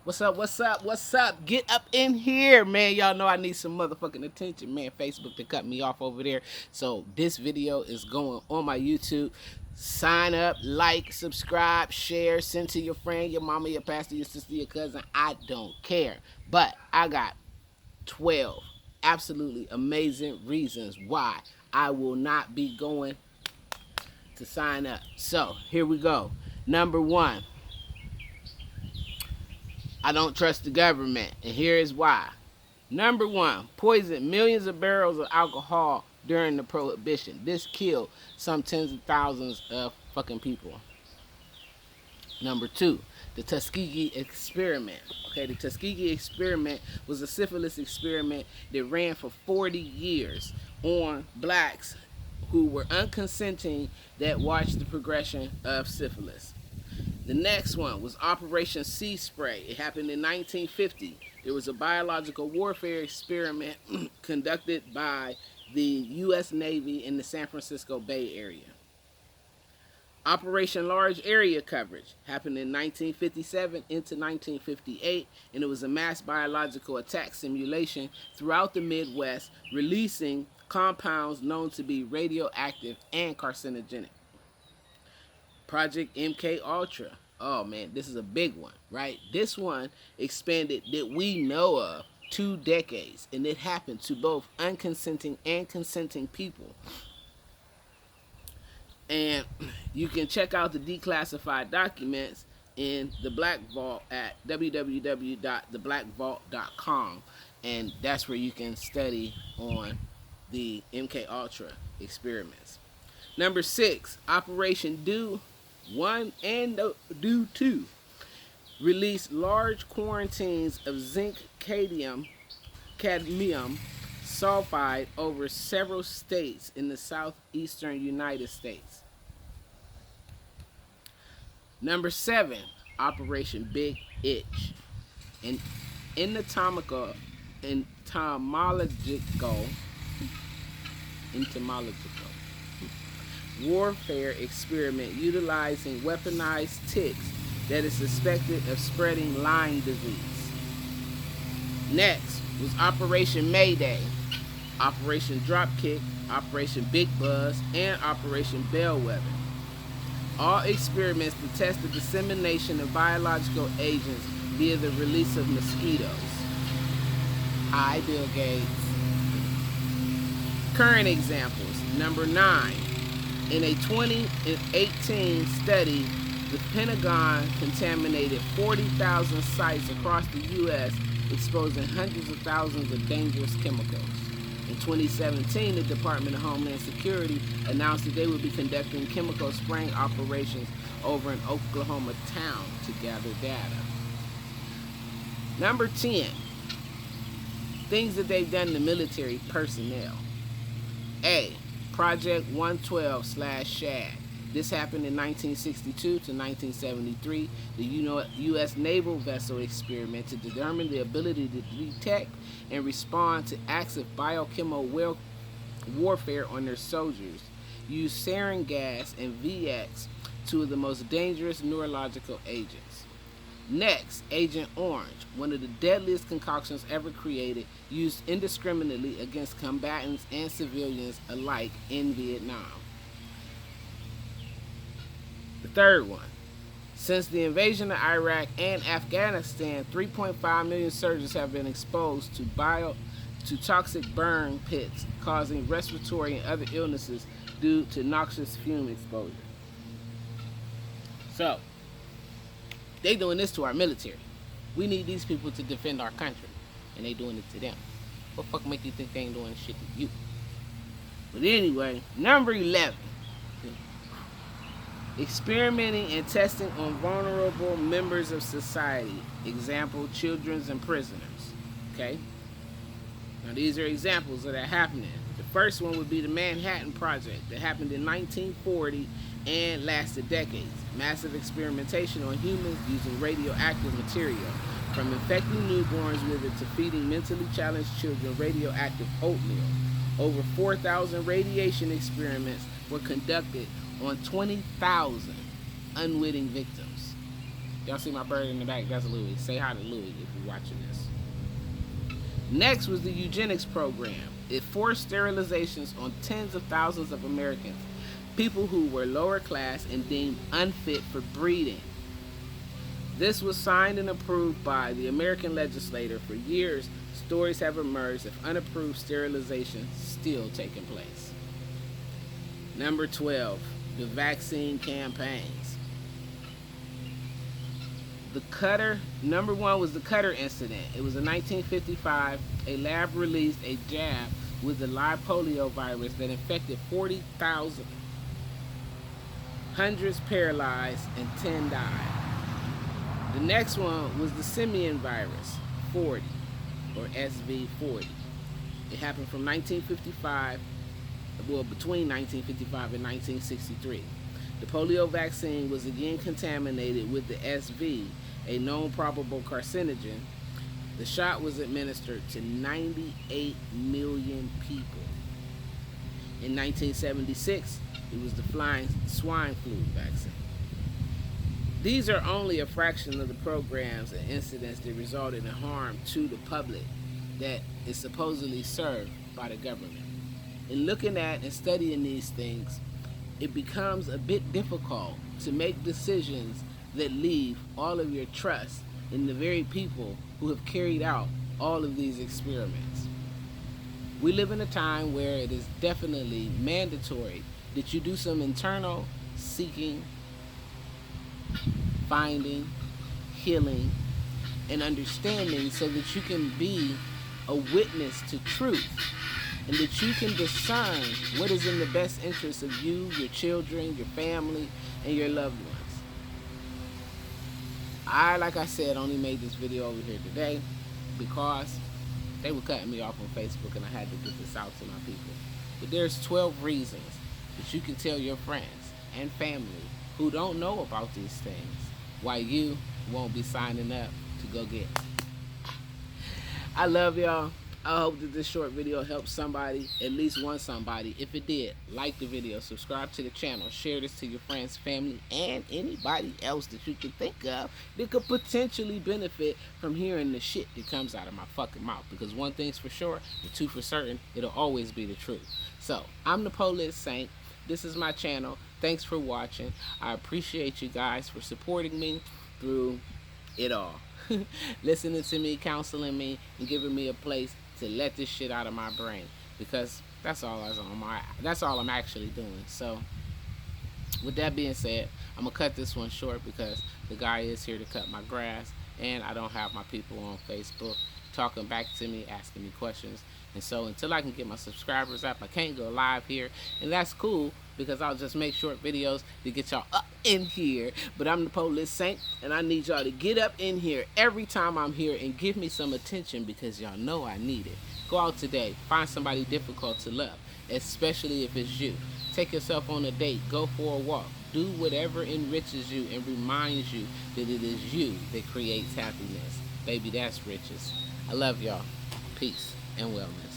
What's up? What's up? What's up? Get up in here, man. Y'all know I need some motherfucking attention, man. Facebook to cut me off over there. So this video is going on my YouTube. Sign up, like, subscribe, share, send to your friend, your mama, your pastor, your sister, your cousin. I don't care. But I got 12 absolutely amazing reasons why I will not be going to sign up. So here we go. Number one, I don't trust the government, and here is why. Number one, poisoned millions of barrels of alcohol during the prohibition. This killed some tens of thousands of fucking people. Number two, the Tuskegee experiment. Okay, the Tuskegee experiment was a syphilis experiment that ran for 40 years on blacks who were unconsenting that watched the progression of syphilis. The next one was Operation Sea Spray. It happened in 1950. There was a biological warfare experiment conducted by the U.S. Navy in the San Francisco Bay Area. Operation Large Area Coverage happened in 1957 into 1958, and it was a mass biological attack simulation throughout the Midwest, releasing compounds known to be radioactive and carcinogenic. Project MK Ultra. Oh man, this is a big one, right? This one expanded that we know of 2 decades, and it happened to both unconsenting and consenting people. And you can check out the declassified documents in the Black Vault at www.theblackvault.com, and that's where you can study on the MK Ultra experiments. Number 6, Operation Do 1 and Do 2 released large quarantines of zinc cadmium sulfide over several states in the southeastern United States. Number 7, Operation Big Itch. An entomological warfare experiment utilizing weaponized ticks that is suspected of spreading Lyme disease. Next was Operation Mayday, Operation Dropkick, Operation Big Buzz, and Operation Bellwether. All experiments to test the dissemination of biological agents via the release of mosquitoes. Hi, Bill Gates. Current examples. Number 9. In a 2018 study, the Pentagon contaminated 40,000 sites across the U.S., exposing hundreds of thousands of dangerous chemicals. In 2017, the Department of Homeland Security announced that they would be conducting chemical spraying operations over an Oklahoma town to gather data. Number 10, things that they've done to military personnel. A, Project 112/SHAD. This happened in 1962 to 1973. The U.S. naval vessel experiment to determine the ability to detect and respond to acts of biochemical warfare on their soldiers used sarin gas and VX, two of the most dangerous neurological agents. Next, Agent Orange, one of the deadliest concoctions ever created, used indiscriminately against combatants and civilians alike in Vietnam. The third one, since the invasion of Iraq and Afghanistan, 3.5 million soldiers have been exposed to toxic burn pits, causing respiratory and other illnesses due to noxious fume exposure. So, they doing this to our military. We need these people to defend our country, and they doing it to them. What the fuck make you think they ain't doing shit to you? But anyway, number 11. Experimenting and testing on vulnerable members of society. Example, children and prisoners. Okay? Now these are examples of that happening. The first one would be the Manhattan Project that happened in 1940 and lasted decades. Massive experimentation on humans using radioactive material, from infecting newborns with it to feeding mentally challenged children radioactive oatmeal. Over 4,000 radiation experiments were conducted on 20,000 unwitting victims. Y'all see my bird in the back? That's Louis. Say hi to Louis if you're watching this. Next was the eugenics program. It forced sterilizations on tens of thousands of Americans, people who were lower class and deemed unfit for breeding. This was signed and approved by the American legislature. For years, stories have emerged of unapproved sterilization still taking place. Number 12, the vaccine campaigns. The Cutter, number 1 was the Cutter incident. It was in 1955. A lab released a jab with the live polio virus that infected 40,000. Hundreds paralyzed and 10 died. The next one was the simian virus, 40, or SV40. It happened from 1955, well, between 1955 and 1963. The polio vaccine was again contaminated with the SV, a known probable carcinogen. The shot was administered to 98 million people. In 1976, it was the flying swine flu vaccine. These are only a fraction of the programs and incidents that resulted in harm to the public that is supposedly served by the government. In looking at and studying these things, it becomes a bit difficult to make decisions that leave all of your trust in the very people who have carried out all of these experiments. We live in a time where it is definitely mandatory that you do some internal seeking, finding, healing, and understanding so that you can be a witness to truth and that you can discern what is in the best interest of you, your children, your family, and your loved ones. Like I said, only made this video over here today because they were cutting me off on Facebook and I had to get this out to my people. But there's 12 reasons that you can tell your friends and family who don't know about these things why you won't be signing up to go get it. I love y'all. I hope that this short video helps somebody, at least one somebody. If it did, like the video, subscribe to the channel, share this to your friends, family, and anybody else that you can think of that could potentially benefit from hearing the shit that comes out of my fucking mouth. Because one thing's for sure, and two for certain, it'll always be the truth. So, I'm the Police Saint. This is my channel. Thanks for watching. I appreciate you guys for supporting me through it all. Listening to me, counseling me, and giving me a place to let this shit out of my brain, because that's all I'm actually doing. So with that being said, I'm gonna cut this one short because the guy is here to cut my grass and I don't have my people on Facebook talking back to me, asking me questions. And so until I can get my subscribers up, I can't go live here, and that's cool because I'll just make short videos to get y'all up in here. But I'm the Police Saint, and I need y'all to get up in here every time I'm here and give me some attention because y'all know I need it. Go out today, find somebody difficult to love, especially if it's you. Take yourself on a date, go for a walk, do whatever enriches you and reminds you that it is you that creates happiness. Baby, that's riches. I love y'all. Peace and wellness.